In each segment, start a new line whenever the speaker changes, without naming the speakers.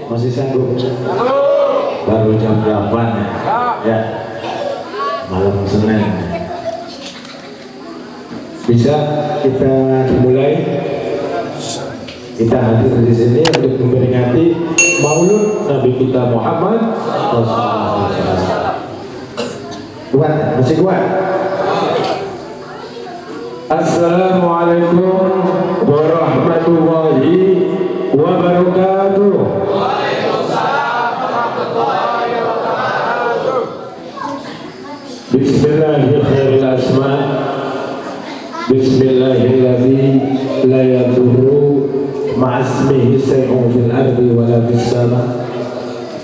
Masih sanggup? Baru jam 8 ya? Ya, malam Senin. Bisa kita dimulai? Kita hadir di sini untuk memperingati Maulud Nabi kita Muhammad Rasulullah. Kuat, masih kuat. Assalamualaikum warahmatullahi wabarakatuh. Bismillahirrahmanirrahim. Bismillahilladzi la yadurru ma'asmihi shay'un fil ardi wa la fis sama'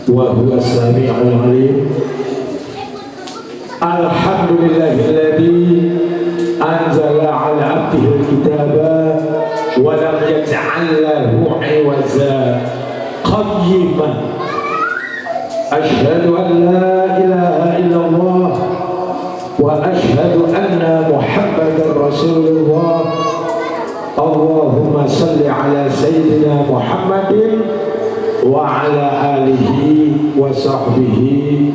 wa huwa as-sami'ul 'alim. Alhamdulillahilladzi anzala 'ala 'abdihi al-kitaba wa lam yaj'al lahu 'iwaja qayyiman. Asyhadu an la ilaha illallah wa asyhadu anna Muhammadar Rasulullah. Allahumma salli ala sayyidina Muhammadin wa ala alihi wa sahbihi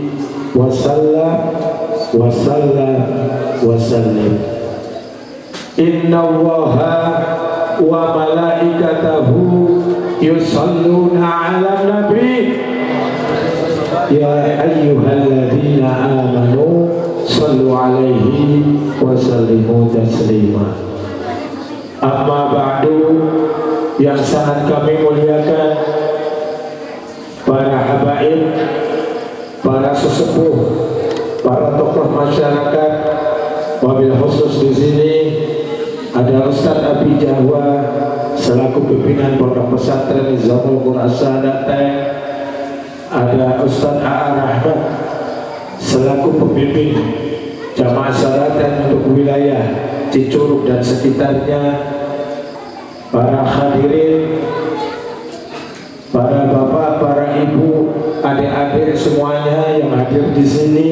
wa sallam wa sallam wa sallim. Inna Allaha wa malaikatahu yusalluna ala nabi ya ayyuhalladzina amanu sallu alaihi wa sallimu taslima. Amma ba'du, yang sangat kami muliakan para habaib, para sesepuh, para tokoh masyarakat, wabil khusus di sini ada Ustadz Abi Jawa selaku pimpinan Pondok Pesantren Nizamul Quran Sadateng, ada Ustadz A.A. Rahmat selaku pembimbing jamaah Sadateng untuk wilayah Cicurug dan sekitarnya, para hadirin, para bapak, para ibu, adik-adik semuanya yang hadir di sini,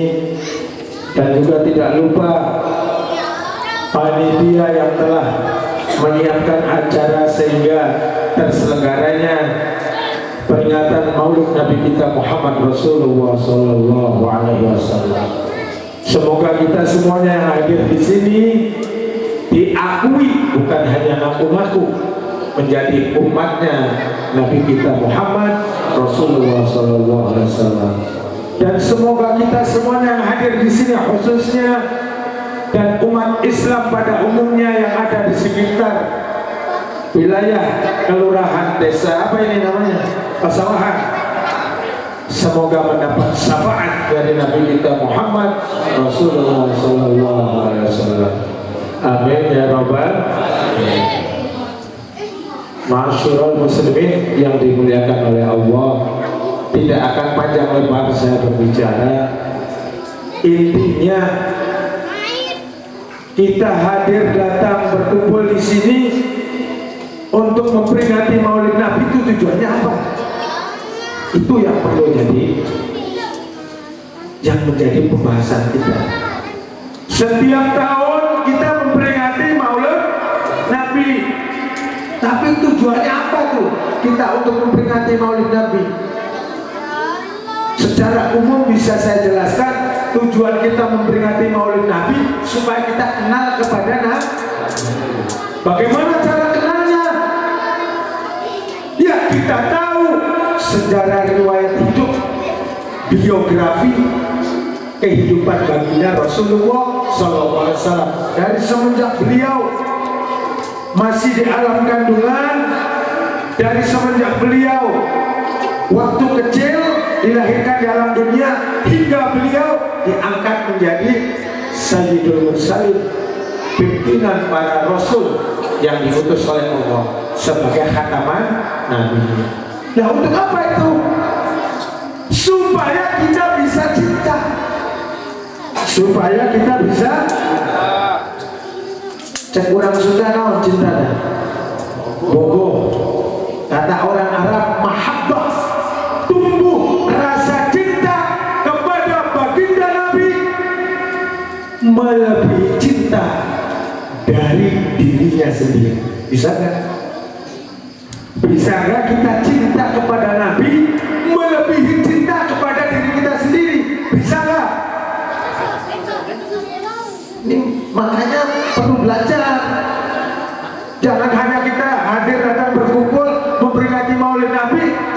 dan juga tidak lupa panitia yang telah menyiapkan acara sehingga terselenggaranya peringatan Maulid Nabi kita Muhammad Rasulullah Sallallahu Alaihi Wasallam. Semoga kita semuanya yang hadir di sini diakui, bukan hanya ngaku-ngaku, menjadi umatnya Nabi kita Muhammad Rasulullah Sallallahu Alaihi Wasallam. Dan semoga kita semuanya yang hadir di sini, khususnya dan umat Islam pada umumnya yang ada di sekitar wilayah kelurahan desa apa ini namanya Pasawahan, semoga mendapat syafaat dari Nabi kita Muhammad Rasulullah Sallallahu Alaihi Wasallam. Amin ya Rabbal alamin. Ma'asyiral muslimin yang dimuliakan oleh Allah, tidak akan panjang lebar saya berbicara. Intinya kita hadir datang berkumpul di sini untuk memperingati Maulid Nabi, itu tujuannya apa? Itu yang perlu yang menjadi pembahasan kita. Setiap tahun kita memperingati Maulid Nabi, tapi tujuannya apa tuh kita untuk memperingati Maulid Nabi? Secara umum bisa saya jelaskan, tujuan kita memperingati Maulid Nabi supaya kita kenal kepada Nabi. Bagaimana cara kenalnya? Ya, kita tahu sejarah riwayat hidup, biografi kehidupan baginda Rasulullah SAW dari semenjak beliau masih di alam kandungan, dari semenjak beliau waktu kecil dilahirkan di alam dunia hingga beliau diangkat menjadi Sayyidul Mursalin, pimpinan para rasul yang diutus oleh Allah sebagai khataman Nabi. Nah, untuk apa itu? Supaya kita bisa cinta, supaya kita bisa cek kurang sudah naon cintanya bogo, kata orang Arab mahabbah, tumbuh rasa cinta kepada baginda Nabi melebihi cinta dari dirinya sendiri. Bisa nggak? Bisa nggak kita cinta kepada Nabi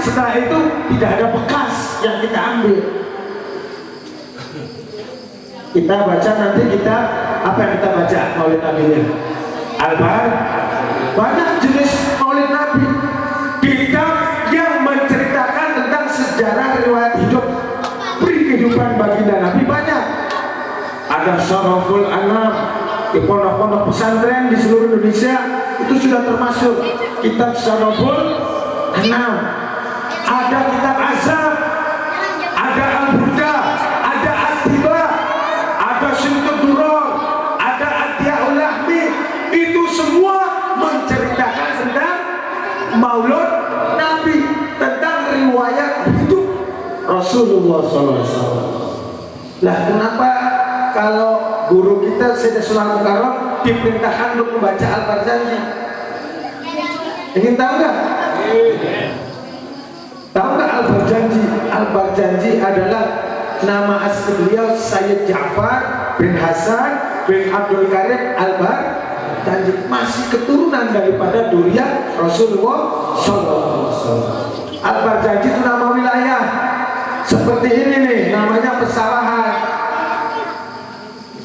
setelah itu tidak ada bekas yang kita ambil. Kita baca nanti kita apa yang kita baca maulid nabinya? Al-Bar, banyak jenis maulid nabi. Kitab yang menceritakan tentang sejarah riwayat hidup kehidupan baginda Nabi banyak. Ada Syaraful Anam di pondok-pondok pesantren di seluruh Indonesia itu sudah termasuk kitab Syaraful Anam. Ada kitab Azab, ada Al-Burda, ada At-Tiba, ada Syimtud Duror, ada Ad-Diyaul Lahmi. Itu semua menceritakan tentang maulid Nabi, tentang riwayat hidup Rasulullah SAW. Lah kenapa kalau guru kita Sayyidina Sunan Mukarram diperintahkan untuk membaca Al-Barzanji? Ingin tahu nggak? Tahu nggak Al-Barzanji? Al-Barzanji adalah nama asli beliau Sayyid Ja'far bin Hasan bin Abdul Karim Al-Barzanji, masih keturunan daripada Duriyah Rasulullah SAW. Al-Barzanji itu nama wilayah. Seperti ini nih, namanya pesawahan.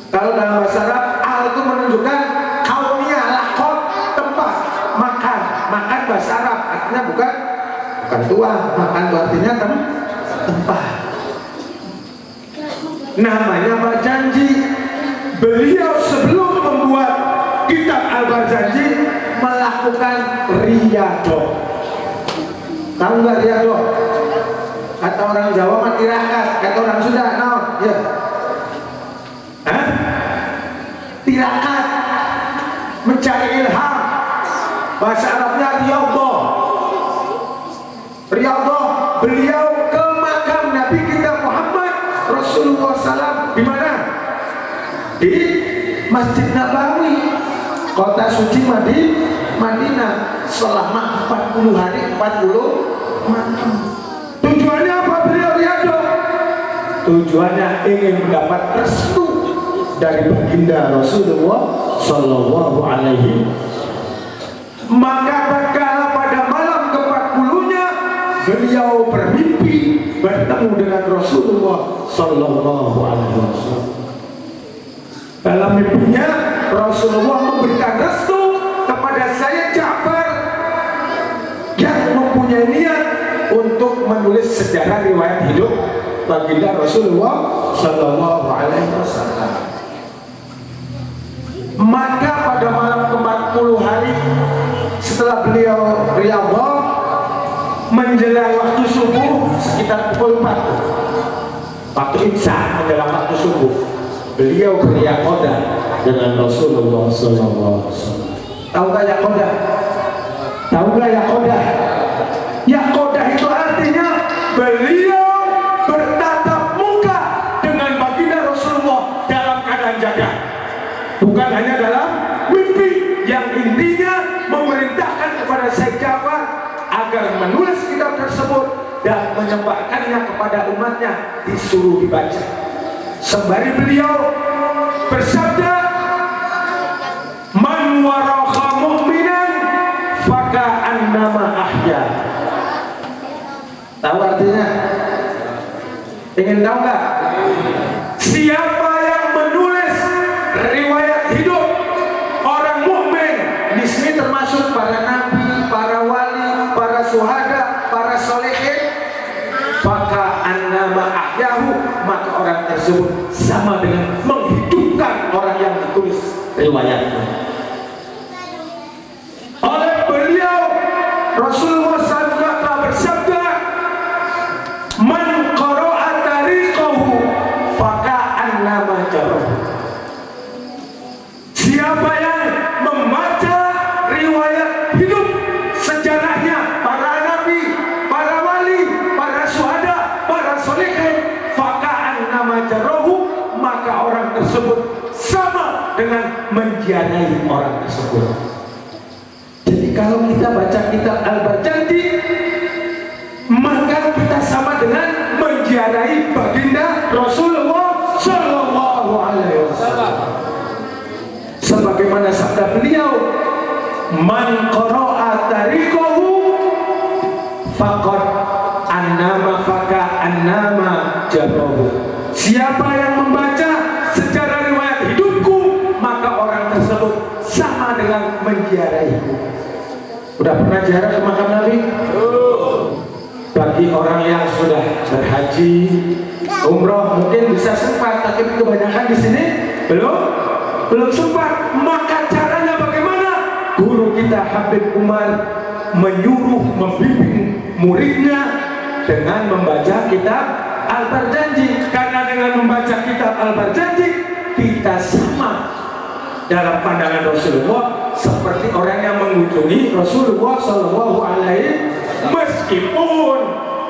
Kalau dalam bahasa Arab, al itu menunjukkan kaumnya, lakot, tempat, makan. Makan bahasa Arab artinya bukan tuan, makan itu artinya tempat. Namanya Barzanji. Beliau sebelum membuat kitab Al-Barzanji melakukan riyadhah. Tahu nggak riyadhah? Kata orang Jawa mah tirakat, kata orang Sunda naon? Ya. Hah? Tirakat, mencari ilham. Bahasa Arabnya riyadhah. Riyadhah, beliau ke makam Nabi kita Muhammad Rasulullah SAW. Di mana? Di Masjid Nabawi, kota suci Madinah, selama 40 hari 40 malam. Tujuannya apa beliau riyadhah? Tujuannya ingin mendapat restu dari baginda Rasulullah Sallallahu Alaihi. Maka tatkala pada malam ke-40-nya beliau bermimpi bertemu dengan Rasulullah Sallallahu Alaihi Wasallam. Dalam mimpinya Rasulullah memberikan restu kepada Sayyid Ja'far yang mempunyai niat untuk menulis sejarah riwayat hidup baginda Rasulullah Sallallahu Alaihi Wasallam. Maka pada malam ke-40 hari setelah beliau riyadhah, menjelang waktu subuh sekitar pukul 4, waktu isya menjelang waktu subuh, beliau beryakodah dengan Rasulullah Sallallahu Alaihi Wasallam. Tahu gak yakodah? Tahu gak yakodah? Yakodah itu artinya beliau bertatap muka dengan baginda Rasulullah dalam keadaan jaga, bukan hanya dalam mimpi. Yang intinya memerintahkan kepada Sayyid Ja'far agar menulis kitab tersebut dan menyebarkannya kepada umatnya, disuruh dibaca. Sembari beliau bersabda, man waraka mu'minan faka'annama ahya. Tahu artinya? Ingin tahu nggak? Siapa yang menulis riwayat hidup orang mukmin, di sini termasuk para nabi, para wali, para syuhada, para solehin, maka annama ahyahu, maka orang tersebut sama dengan menghidupkan orang yang ditulis riwayatnya. Oleh beliau Rasulullah SAW telah bersabda, man qara'a tariqahu faka'annama jarahu. Siapa yang membaca riwayat hidup sejarahnya para nabi, para wali, para syuhada, para solehin, faka'annama jarahu, maka orang tersebut sama dengan menziarahi orang tersebut. Jadi kalau kita baca kitab Al-Barzanji, maka kita sama dengan menziarahi baginda Rasulullah Sallallahu Alaihi Wasallam. Sebagaimana sabda beliau, man qara'a tariqahu faqad annama faka annama jabahu. Siapa yang membaca sejarah riwayat hidupku, maka orang tersebut sama dengan menziarahiku. Udah pernah ziarah ke makam Nabi? Bagi orang yang sudah berhaji, umroh mungkin bisa sempat, tapi kebanyakan di sini belum sempat. Maka caranya bagaimana? Guru kita Habib Umar menyuruh membimbing muridnya dengan membaca kitab Al-Barjanji. Karena dengan membaca kitab Al-Barjanji kita sama dalam pandangan Rasulullah seperti orang yang mengunjungi Rasulullah Shallallahu Alaihi. Meskipun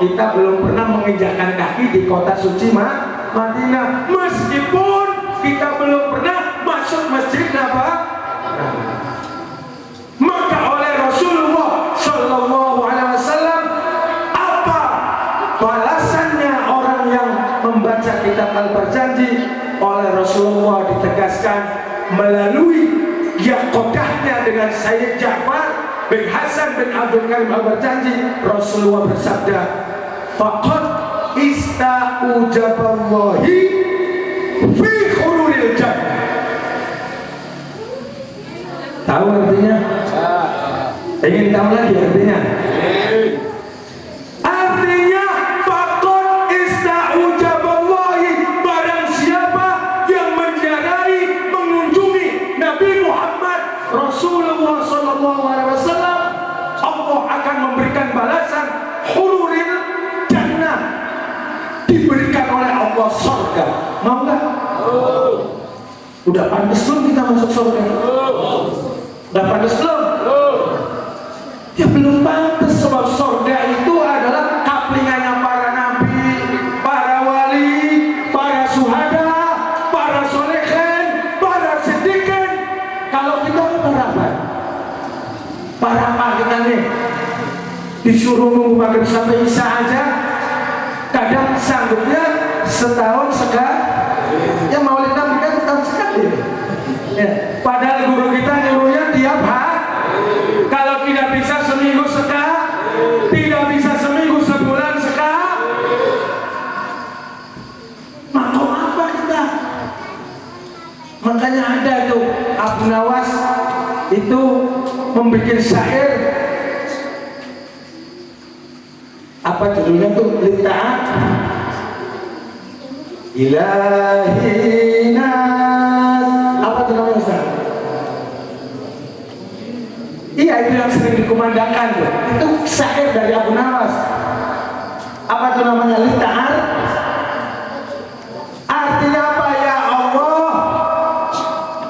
kita belum pernah menginjakkan kaki di kota suci Madinah, meskipun kita belum pernah masuk masjid Nabawi, maka oleh Rasulullah Shallallahu Alaihi Wasallam, apa balasannya orang yang membaca kitab Al-Barjanji? Oleh Rasulullah ditegaskan melalui yakodahnya dengan Sayyid Ja'far bin Hasan bin Abdul Karim Al-Barjanji. Rasulullah bersabda, faqad istaujaballahi fi khururil jannah. Tahu artinya? Ingin tahu lagi artinya? Artinya faqad istaujaballahi, barang siapa yang menziarahi, mengunjungi Nabi Muhammad Rasulullah Sallallahu Alaihi Wasallam, Allah akan memberikan balasan hururil jannah, diberikan oleh Allah surga. Mau nggak? Udah pantas belum kita masuk surga? Udah pantas belum? Ya belum pantas, sebab surga itu adalah kaplingannya para nabi, para wali, para syuhada, para solehin, para siddiqin. Kalau kita para apa kita nih disuruh nunggu maghrib sampai isya aja, kadang sanggupnya setahun sekali. Ya maulid Nabi kan setahun sekali ya. Padahal guru kita nyuruhnya tiap hari. Kalau tidak bisa seminggu sekali, tidak bisa seminggu sebulan sekali, makom apa kita? Makanya ada tuh Abu Nawas itu membuat syair, apa judulnya tuh, Lita'at Ilahina, apa tuh namanya Ustaz? Iya, itu yang sering dikumandangkan tuh. Itu syair dari Abu Nawas. Apa tuh namanya? Lita'at. Artinya apa? Ya Allah,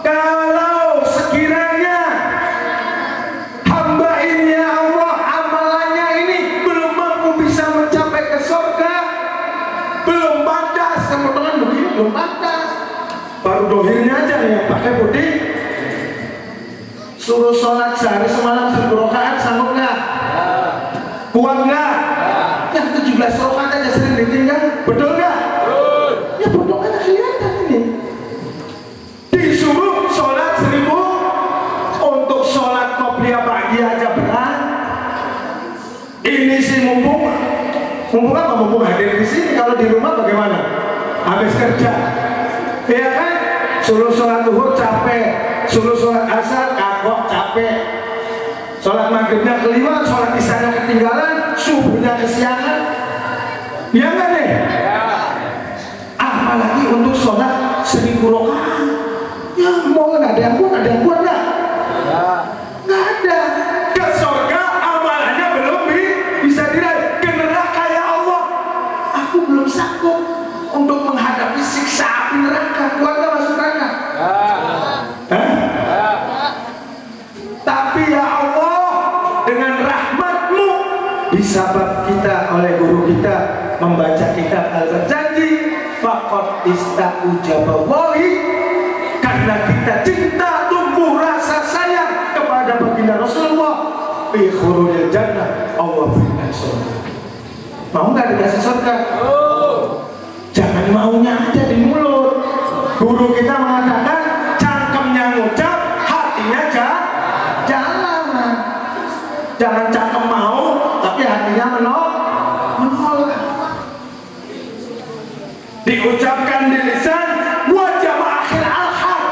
kalau sekiranya hamba ini, ya Allah, amalannya ini belum mampu bisa mencapai ke surga, belum batas, kemudian begini belum batas, baru dohirnya aja nih pakai putih, suruh sholat sehari semalam 1000 rakaat, sanggup nggak? Kuat nggak? Yang 17 rakaat aja sering ditinggal, betul nggak? Ya betul kan, kelihatan ini. Disuruh sholat 1000, untuk sholat qobliyah ba'diyah aja berat. Ini sih mumpung apa? Mumpung hadir di sini. Kalau di rumah bagaimana? Habis kerja, ya kan? Suruh sholat zuhur capek, suruh sholat asar kagok capek, sholat maghribnya kelima, sholat isyanya ketinggalan, subuhnya kesiangan, ya nggak deh? Apalagi untuk sholat 1000 rakaat, ya mau nggak ada yang kuat, nggak? Nggak ada. Ke surga amalannya belum bisa diraih, ke neraka ya Allah, aku belum sanggup untuk menghadapi siksa api neraka. Kuat nggak masuk neraka? Tapi ya Allah, dengan rahmat-Mu, disabab kita oleh guru kita membaca kitab Al-Barjanji, faqad istaujaballahi, karena kita cinta, tumbuh rasa sayang kepada baginda Rasulullah, fi khururil jannah, Allah berikan surga. Mau nggak dikasih surga? Jangan maunya aja di mulut. Guru kita mengatakan cangkemnya ngucap, hatinya jalan. Jangan cangkem mau tapi hatinya menolak. menolak. Diucapkan di lisan wa jama'akhil al-haq,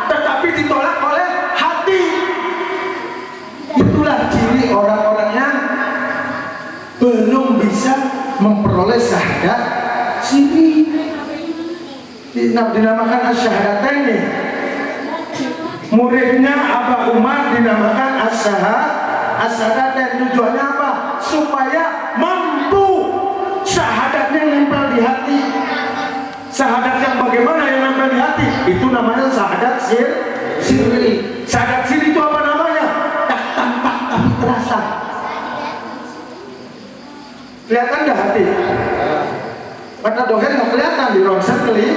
tetapi ditolak oleh hati. Itulah ciri orang-orang yang belum bisa memperoleh syahadat siri. Dinamakan asyhadatain nih. Muridnya Aba Umar dinamakan asyhadatain. Tujuannya apa? Supaya mampu syahadatnya nempel di hati. Syahadat yang bagaimana yang nempel di hati? Itu namanya syahadat sirri. Syahadat sirri itu apa namanya? Tak tampak tapi terasa. Kelihatan gak hati? Mata doher nggak kelihatan, di ronsen keli.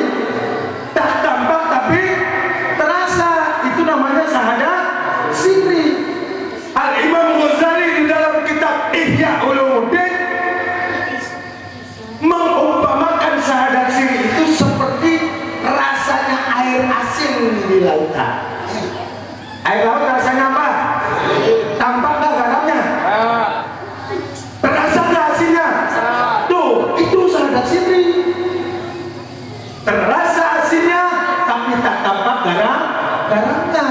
Tak tampak tapi terasa. Itu namanya syahadat sirri. Al-Imam Ghazali di dalam kitab Ihya Ulumuddin mengumpamakan syahadat sirri itu seperti rasanya air asin di lautan. Air laut rasanya apa? Tampak nggak garamnya? Terasa nggak asinnya? Tuh, itu syahadat sirri. Terasa asinnya, tapi tak tampak garamnya.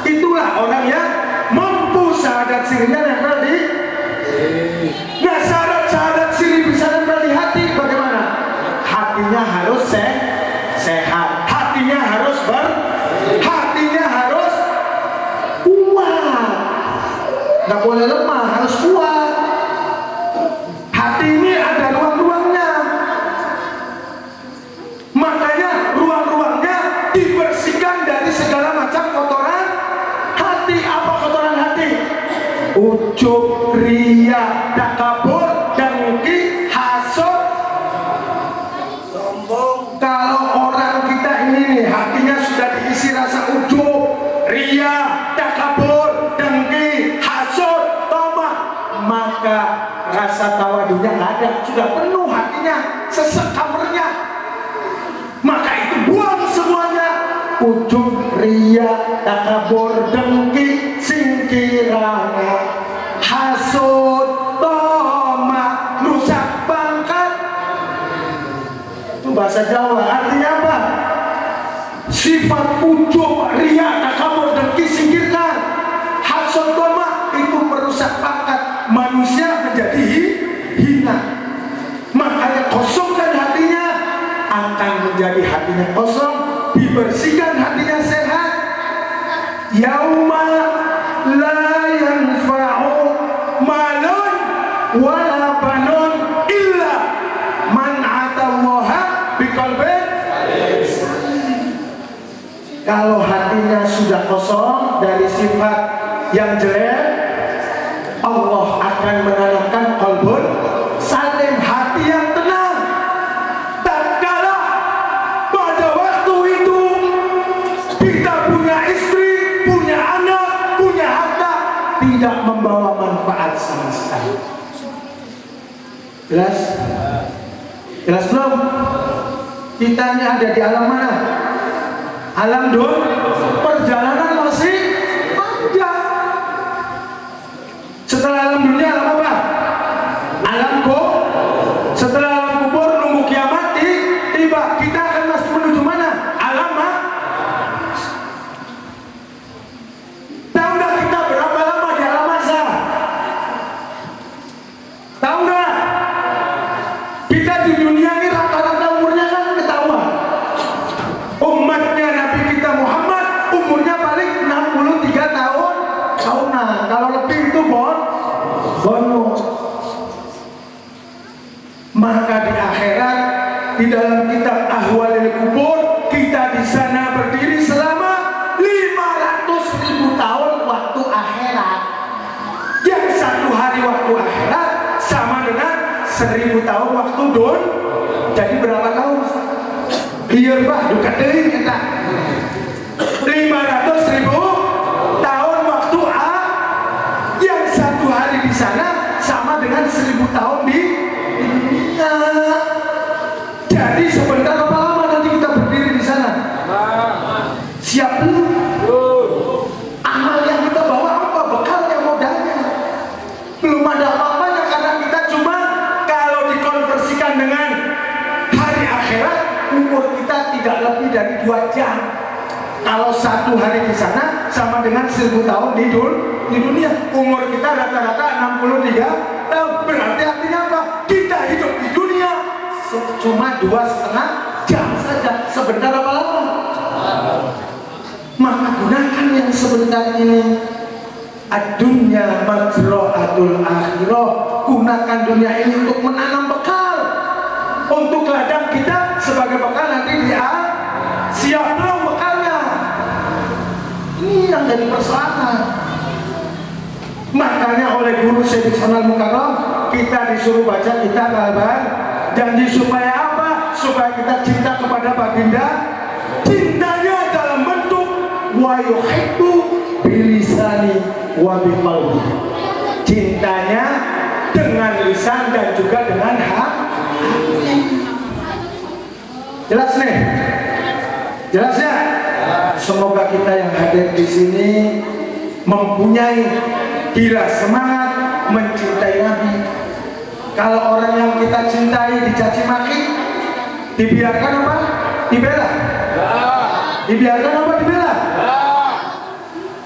Itulah orang yang mampu syahadat sirrinya nempel di. Nah, syahadat sirri bisa nempel di hati bagaimana? Hatinya harus sehat, hatinya harus hatinya harus kuat, nggak boleh lemah, harus kuat. Hati ini ada ruang-ruangnya, makanya ruang-ruangnya dibersihkan dari segala macam kotoran hati. Apa kotoran hati? Ujub, riya, takabur, dengki, hasud, sombong. Kalau orang kita ini nih hatinya sudah diisi rasa ujub, riya, takabur, dengki, hasud, tamak, maka rasa tawadunya nggak ada, sudah penuh hatinya, sesek kamarnya. Maka itu buang semuanya. Ujub, riya, takabur, dengki, singkirana, hasud, tamak, rusak pangkat. Itu bahasa Jawa. Artinya apa? Sifat ujub, riya, takabur, dengki singkirkan. Hasud, tamak itu merusak pangkat, manusia menjadi hina. Makanya kosongkan hatinya, akan menjadi hatinya kosong. Dibersihkan hatinya sehat. Yauma la yanfa'u malun wala banun illa man atallaha biqalbin. Kalau hatinya sudah kosong dari sifat yang jelek, Allah akan menanamkan qalbun salim, hati yang tenang. Tatkala pada waktu itu kita punya istri, punya anak, punya harta, tidak membawa manfaat sama sekali. Jelas? Jelas belum? Kita ini ada di alam mana? Alam perjalanan masih panjang. Setelah alam dunia, alam apa? Alam setelah alam kubur, nunggu kiamat tiba. Kita akan masih menuju mana? Alam tahu nggak kita berapa lama di alam masa? Tahu nggak? Kita di dunia ini rata-rata umurnya kan ketahuan. Umatnya Nabi kita Muhammad umurnya paling 63 tahunan. Kalau lebih itu bonus. Maka di akhirat, di dalam kitab Ahwalil Kubur, kita di sana berdiri selama 500.000 tahun waktu akhirat. Yang satu hari waktu akhirat sama dengan 1000 tahun waktu Jadi berapa tahun? Biar bah, duka deui kita. 500.000 tahun waktu yang satu hari di sana sama dengan 1000 tahun di dunia. Jadi sebentar apa lama nanti kita berdiri di sana? Siap belum? Amal yang kita bawa apa? Bekalnya, modalnya. Belum ada apa-apanya karena kita cuma kalau tidak lebih dari 2 jam. Kalau 1 hari di sana sama dengan 1000 tahun di dunia. Umur kita rata-rata 63 tahun. Berarti artinya apa? Kita hidup di dunia cuma 2,5 jam saja. Sebentar apa lama? Maka gunakan yang sebentar ini. Ad-dunya mazra'atul akhirah. Gunakan dunia ini untuk menanam bekal, untuk ladang kita sebagai bekal nanti dia siap belum bekalnya. Ini yang jadi persoalan. Makanya oleh guru Syekh Hasanul Mukarram kita disuruh baca kitab Al-Bayan. Janji supaya apa? Supaya kita cinta kepada baginda. Cintanya dalam bentuk wa yuhibbu bilisani wa biqalbi. Cintanya dengan lisan dan juga dengan hati. Jelas nih? Jelas ya? Semoga kita yang hadir di sini mempunyai kira semangat mencintai Nabi. Kalau orang yang kita cintai dicaci maki, dibiarkan apa? Dibela? Dibiarkan apa? Dibela?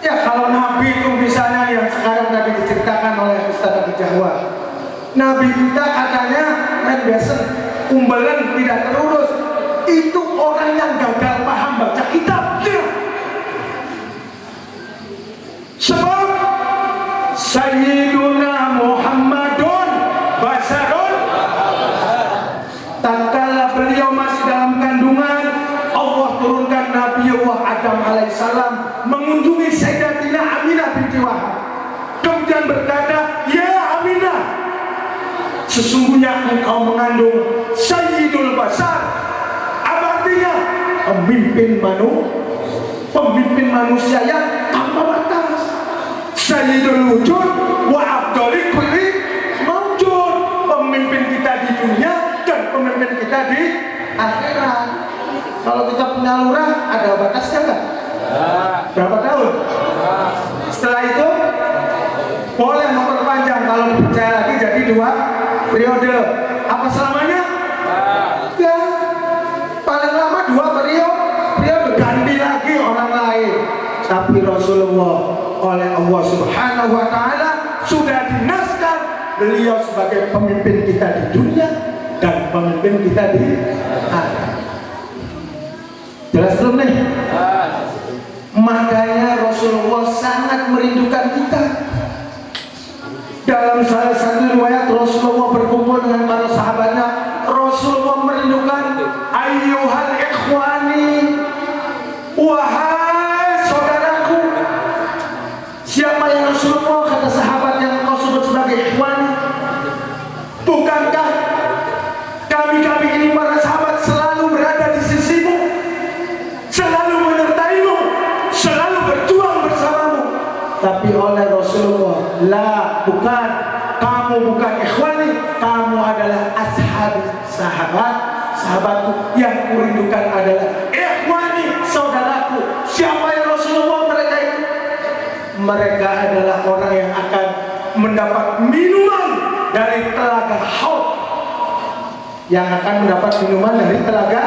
Ya kalau Nabi itu misalnya yang sekarang tadi diceritakan oleh Ustaz Abu Jahwa, Nabi kita katanya kan biasa umbelan tidak terurus. Itu orang yang gagal paham baca kitabnya. Sebab Sayyiduna Muhammadun basarun, tatkala beliau masih dalam kandungan, Allah turunkan Nabiullah Adam alaihissalam mengunjungi Sayyidatina Aminah binti Wahab. Kemudian berkata, ya Aminah, sesungguhnya engkau mengandung Sayyidul Basar. Apa artinya? Pemimpin manusia yang tanpa batas. Sayyidul wujud wa afdali kulli mawjud. Pemimpin kita di dunia dan pemimpin kita di akhirat. Kalau kita punya lurah ada batasnya enggak? Berapa tahun? Setelah itu boleh memperpanjang kalau dipercaya lagi jadi 2 periode. Apa selamanya? Ya, paling lama 2 periode ganti lagi orang lain. Tapi Rasulullah oleh Allah Subhanahu wa Ta'ala sudah dinaskan beliau sebagai pemimpin kita di dunia dan pemimpin kita di akhirat. Jelas belum nih? Makanya Rasulullah sangat merindukan kita. Dalam salah satu riwayat Rasulullah berkumpul dengan para sahabatnya. Rasulullah merindukan ayyuhal ikhwani, wahai saudaraku. Siapa yang Rasulullah, kata sahabat yang kau sebut sebagai ikhwani? Bukankah kami ini para sahabat selalu berada di sisimu, selalu menyertaimu, selalu berjuang bersamamu? Tapi oleh Rasulullah, la, bukan, kamu bukan ikhwani, kamu adalah ashabi, sahabatku. Yang kurindukan adalah ikhwani, saudaraku. Siapa yang Rasulullah? Mereka itu, mereka adalah orang yang akan mendapat minuman dari telaga Haud, yang akan mendapat minuman dari telaga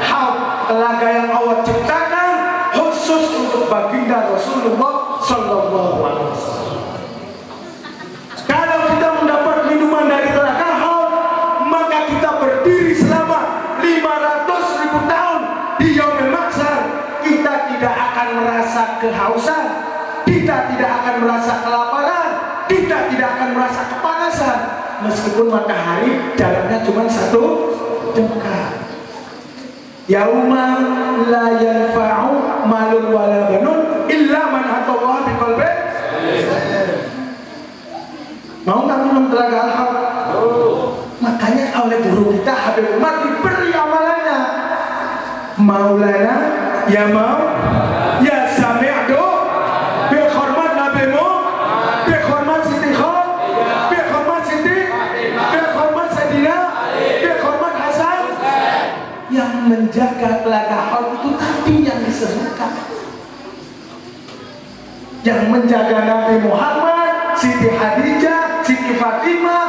Haud, telaga yang Allah ciptakan khusus untuk baginda Rasulullah Sallallahu Alaihi Wasallam. Kalau kita mendapat minuman dari telaga Haud, maka kita berdiri selama 500.000 tahun di Yaumul Mahsyar. Kita tidak akan merasa kehausan, kita tidak akan merasa kelaparan, kita tidak akan merasa kepanasan, meskipun matahari jaraknya cuma 1 jengkal. Yauma la yanfa'u malun wala banun illa man atallaha biqalbin. Mau nggak minum telaga Al-Haud? Makanya oleh guru kita Habib Umar diberi amalannya. Maulana ya mau ya sami'du bi hormat nabimu, bi hormat Siti Khod, bi hormat Siti, bi hormat Sayyidina, bi hormat Hasan. Yang menjaga telaga Haud itu tadi yang disebutkan. Yang menjaga Nabi Muhammad, Siti Khadijah, Siti Fatimah,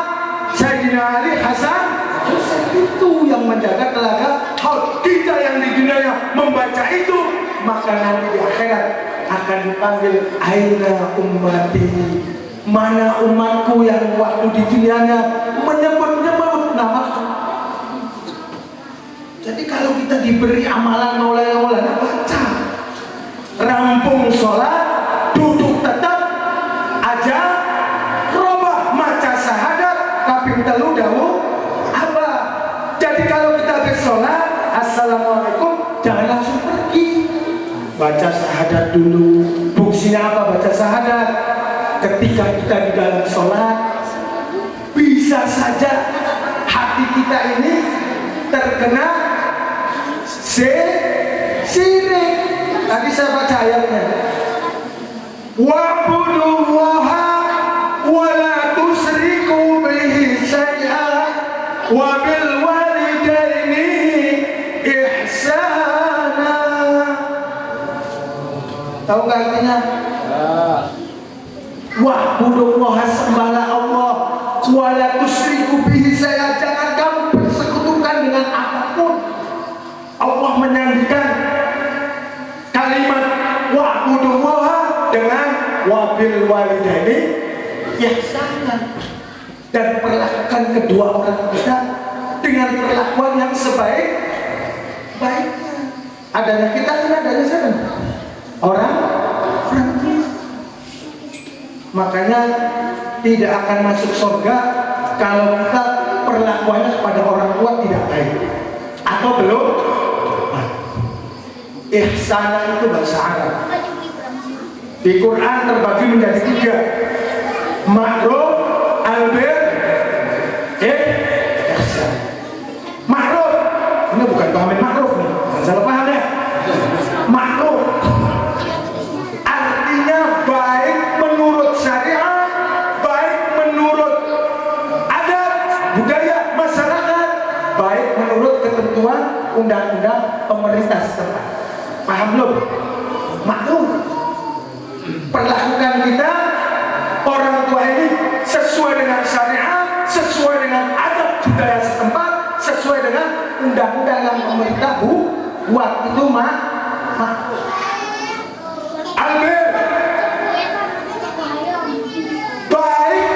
Sayyidina Ali, Hasan, Husain, itu yang menjaga telaga Haud. Kita yang yang di dunianya membaca itu, maka nanti di akhirat akan dipanggil aina ummati, mana umatku yang waktu di dunianya menyebut-nyebut namaku. Jadi kalau kita diberi amalan maulana baca, rampung sholat, duduk tetap aja, robah maca syahadat, kaping telu dawuh apa. Jadi kalau kita habis sholat, assalamualaikum, jangan langsung pergi, baca syahadat dulu. Fungsinya apa baca syahadat? Ketika kita di dalam sholat, bisa saja hati kita ini terkena syirik. Tadi saya baca ayatnya, wa'budullaha wa la tusriku bihi syai'an wa bil walidaini ihsana. Tahu nggak artinya? Wa'budullaha, sembahlah Allah, wa la tusriku bihi syai'an, jangan kamu persekutukan dengan apapun. Allah menyandikan kalimat wa'budullaha dengan wabil walidaini ihsana, dan perlakukan kedua orang kita dengan perlakuan yang sebaik-baiknya. Adanya kita kan adanya sana orang tua. Makanya tidak akan masuk surga kalau kita perlakuannya kepada orang tua tidak baik atau belum. Ihsana itu bahasa Arab. Di Quran terbagi menjadi 3. Ma'ruf, albir, ihsan. Ma'ruf, ini bukan pahamin ma'ruf nih, jangan salah paham ya. Ma'ruf artinya baik menurut syariat, baik menurut adat budaya masyarakat, baik menurut ketentuan undang-undang pemerintah setempat. Paham belum? Maklum, perlakukan kita orang tua ini sesuai dengan syariat, sesuai dengan adat budaya setempat, sesuai dengan undang-undang yang pemerintah buat. Itu maklum. Albir, baik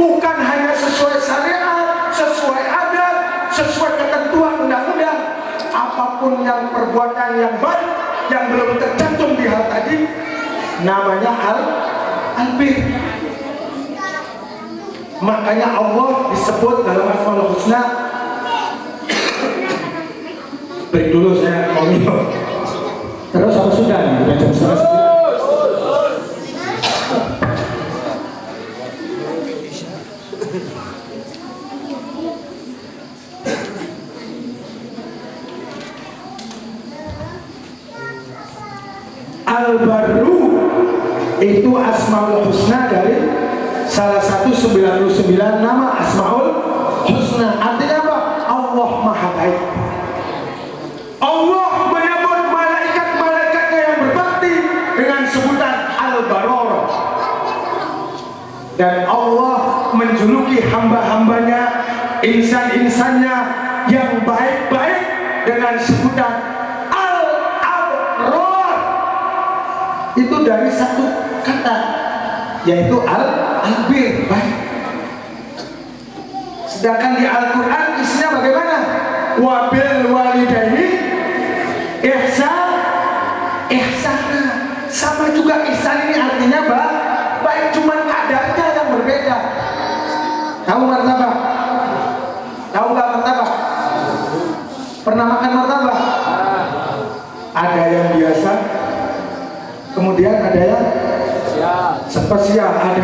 bukan hanya sesuai syariat, sesuai adat, sesuai ketentuan undang-undang. Apapun yang perbuatan yang baik yang belum tercantum di hal tadi namanya albir. Makanya Allah disebut dalam Asmaul Husna. Break dulu saya mau minum. Terus apa sudah nih? Udah jam 11. Al-Barru itu Asmaul Husna dari salah satu 99 nama Asmaul Husna. Artinya apa? Allah Maha Baik. Allah menyebut malaikat-malaikatnya yang berbakti dengan sebutan Al-Baror. Dan Allah menjuluki hamba-hambanya, insan-insannya yang baik-baik dengan sebutan itu dari satu kata, yaitu albir, baik. Sedangkan di Al-Quran isinya bagaimana? Wabil walidaini ihsana. Sama juga ihsan ini artinya baik, cuman kadarnya yang berbeda. Tahu martabak? Tahu nggak martabak? Pernah makan martabak? Ada yang biasa, kemudian ada yang spesial, ada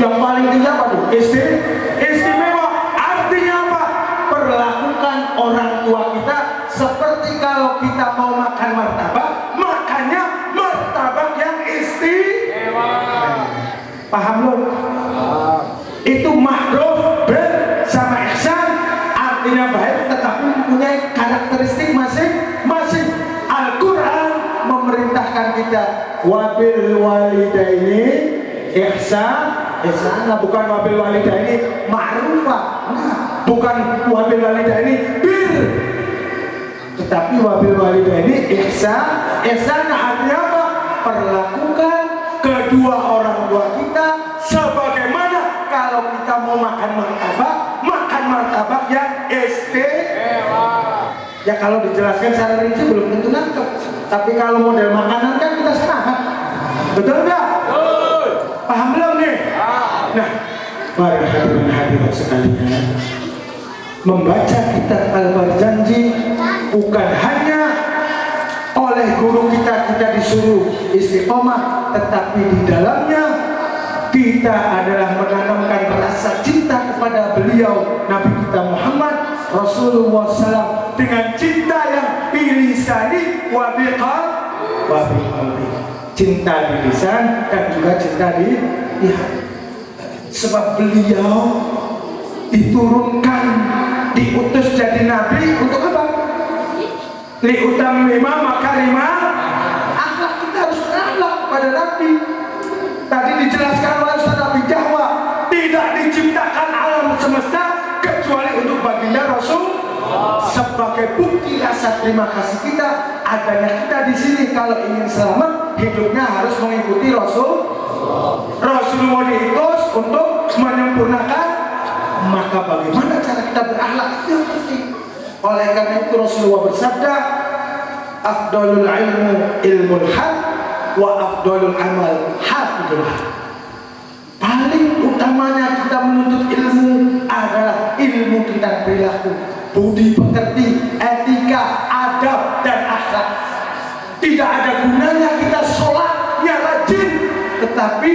yang paling tinggi apa tuh? Istimewa. Artinya apa? Perlakukan orang tua kita seperti kalau kita mau makan martabak, makannya martabak yang istimewa. Paham belum? Itu ma'ruf bersama ihsan, artinya baik tetapi mempunyai karakteristik masing-masing. Al-Quran memerintahkan kita wabil walidaini ihsana, bukan wabil walidaini ma'rufah, bukan wabil walidaini bir. Tetapi wabil walidaini ihsan artinya apa? Perlakukan kedua orang tua kita sebagaimana kalau kita mau makan martabak yang istimewa. Ya kalau dijelaskan secara rinci belum tentu nangkep. Tapi kalau model makanan kan kita semangat. Betul nggak? Paham belum nih? Nah, para hadirin hadirat sekalian, membaca kitab Al-Barzanji bukan hanya oleh guru kita disuruh istiqomah, tetapi di dalamnya kita adalah menanamkan rasa cinta kepada beliau Nabi kita Muhammad Rasulullah SAW dengan cinta yang bilisani wa biqalbi, cinta di lisan dan juga cinta di hati. Sebab beliau diturunkan, diutus jadi nabi untuk apa? Liutammima makarimah akhlak. Kita harus berakhlak kepada nabi. Tadi dijelaskan oleh Ustaz Abi Jahwa, tidak diciptakan alam semesta kecuali untuk baginda Rasul. Sebagai bukti rasa terima kasih kita adanya kita di sini. Kalau ingin selamat, hidupnya harus mengikuti Rasulullah diutus untuk menyempurnakan. Maka bagaimana cara kita berakhlak itu yang penting. Oleh karena itu Rasulullah bersabda, afdalul ilmu ilmul haq wa afdalul amal hafidul haq. Paling utamanya kita menuntut ilmu adalah ilmu tentang perilaku, budi pekerti, etika, adab dan akhlak. Tidak ada gunanya kita sholatnya rajin, tetapi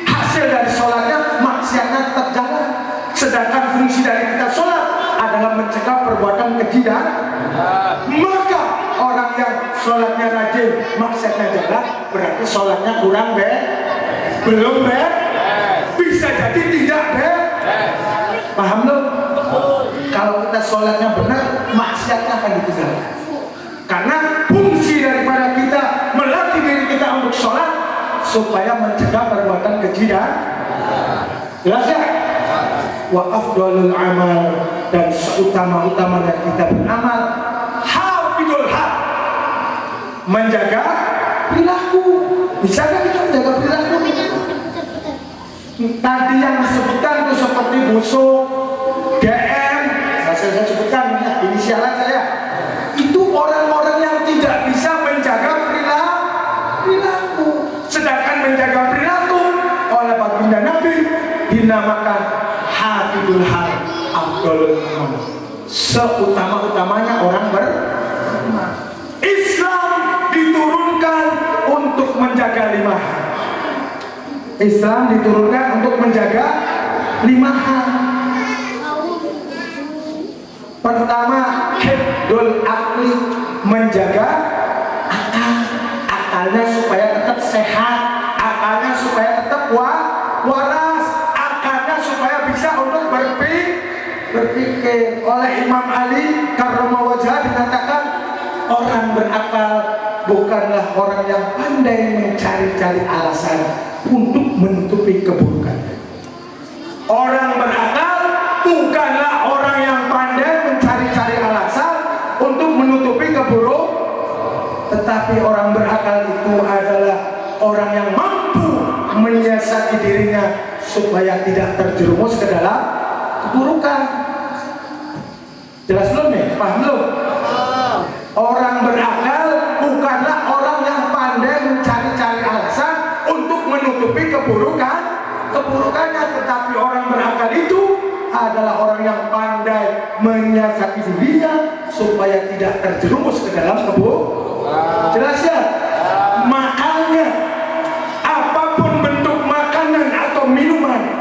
hasil dari sholatnya maksiatnya tetap jalan. Sedangkan fungsi dari kita sholat adalah mencegah perbuatan keji dan maka orang yang sholatnya rajin maksiatnya jalan, berarti sholatnya kurang belum bisa jadi tidak paham loh. Kalau kita sholatnya benar, maksiatnya akan ditinggalkan. Karena fungsi daripada kita melatih diri kita untuk sholat supaya mencegah perbuatan keji dan jelas ya. Wa afdalul amal, dan seutama-utamanya kita beramal hafidul haq, menjaga perilaku. Bisa nggak kita menjaga perilaku? Tadi yang disebutkan itu seperti busuk, GM, saya sebutkan inisial aja ya. Itu orang-orang yang tidak bisa menjaga perilaku. Sedangkan menjaga perilaku oleh baginda Nabi dinamakan hafidul haq, afdalul amal, seutama-utamanya orang beriman. Islam diturunkan untuk menjaga 5 hal. Islam diturunkan untuk menjaga 5 hal. Pertama, hifdzul aqli, menjaga akalnya supaya tetap sehat, akalnya supaya tetap waras, akalnya supaya bisa untuk berpikir. Oleh Imam Ali karramallahu wajhah dikatakan, orang berakal bukanlah orang yang pandai mencari-cari alasan untuk menutupi keburukan. Orang berakal bukanlah orang yang pandai mencari-cari alasan untuk menutupi keburukan, tetapi orang berakal itu adalah orang yang mampu menyiasati dirinya supaya tidak terjerumus ke dalam keburukan. Jelas belum nih? Paham belum? Orang berakal bukanlah orang yang pandai mencari-cari alasan untuk menutupi keburukannya, tetapi orang berakal itu adalah orang yang pandai menyiasati dirinya supaya tidak terjerumus ke dalam keburukan. Jelas ya? Makanya apapun bentuk makanan atau minuman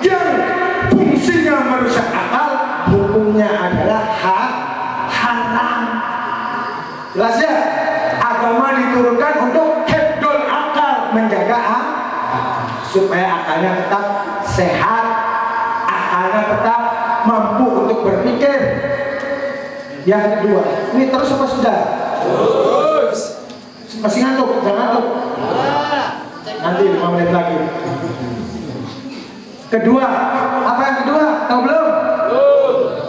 yang fungsinya merusak akal, hukumnya adalah haram. Jelas ya? Agama diturunkan untuk hifdzul akal, menjaga supaya akalnya tetap sehat, akalnya tetap mampu untuk berpikir. Yang kedua, ini terus apa sudah? Terus. Masih ngantuk? Jangan ngantuk. Nanti 5 menit lagi. Kedua, apa yang kedua? Tahu belum?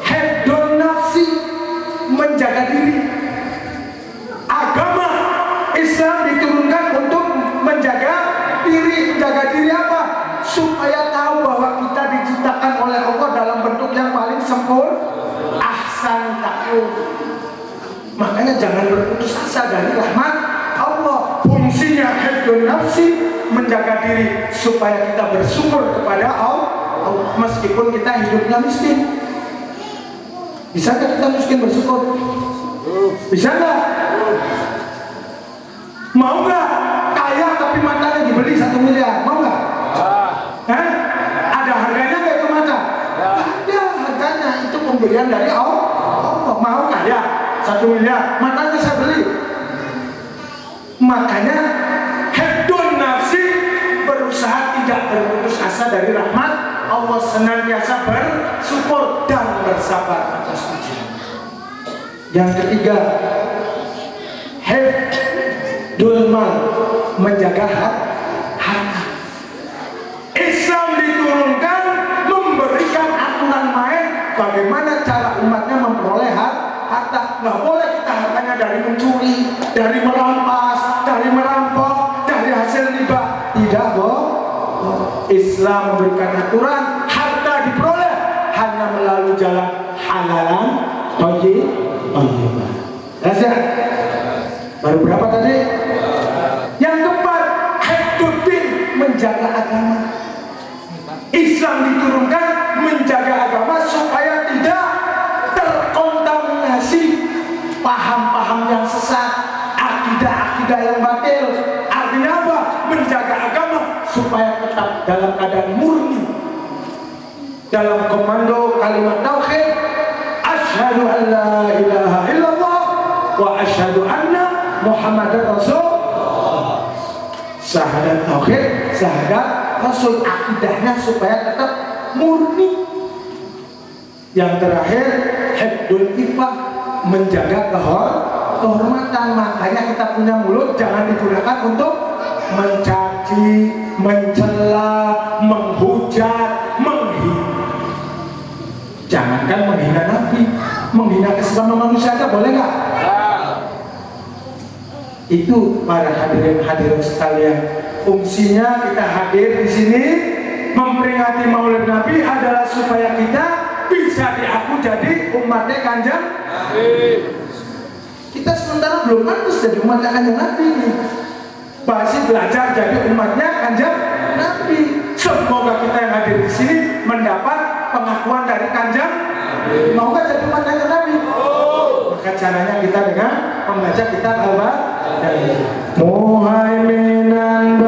Hifdzun nafsi, menjaga diri. ahsan taqwa. Makanya jangan berputus asa dari rahmat Allah. Fungsinya hifdzun nafsi, menjaga diri supaya kita bersyukur kepada Allah meskipun kita hidupnya miskin. Bisa nggak kita miskin bersyukur? Bisa nggak? Mau nggak kaya tapi matanya dibeli 1 miliar? Mau nggak? Ada harganya nggak itu mata? Ada harganya, itu pembelian dari Allah. Mau kaya 1 miliar, matanya saya beli. Makanya hifdzun nafsi, berusaha tidak berputus asa dari rahmat Allah, senantiasa bersyukur dan bersabar atas ujian. Yang ketiga, hifdzul mal, menjaga harta. Islam diturunkan memberikan aturan main bagaimana cara umatnya memperoleh harta. Nggak boleh kita hartanya dari mencuri, dari merampas, dari merampok, dari hasil riba. Tidak boleh. Islam memberikan aturan harta diperoleh hanya melalui jalan halalan thayyiban. Baru berapa tadi? Yang keempat, hifdzuddin, menjaga agama. Islam diturunkan menjaga agama supaya tidak terkontaminasi paham-paham yang sesat, akidah-akidah yang batil. Artinya apa? Menjaga agama supaya tetap dalam keadaan murni, dalam komando kalimat tauhid, asyhadu an la ilaha illallah wa asyhadu anna muhammadar rasul. Syahadat tauhid, syahadat rasul, akidahnya supaya tetap murni. Yang terakhir, hifdzul iffah, menjaga kehormatan. Makanya kita punya mulut jangan digunakan untuk mencaci, mencela, menghujat, menghina. Jangankan menghina Nabi, menghina sesama manusia aja boleh nggak? Itu para hadirin sekalian, fungsinya kita hadir di sini memperingati Maulid Nabi adalah supaya kita bisa diaku jadi umatnya Kanjeng Nabi. Kita sementara belum pantas jadi umatnya Kanjeng Nabi nih. Masih belajar jadi umatnya Kanjeng Nabi. Semoga kita yang hadir di sini mendapat pengakuan dari Kanjeng Nabi. Mau nggak jadi umat Kanjeng Nabi? Maka caranya kita dengan membaca kitab Al-Baqarah. Muhaiminan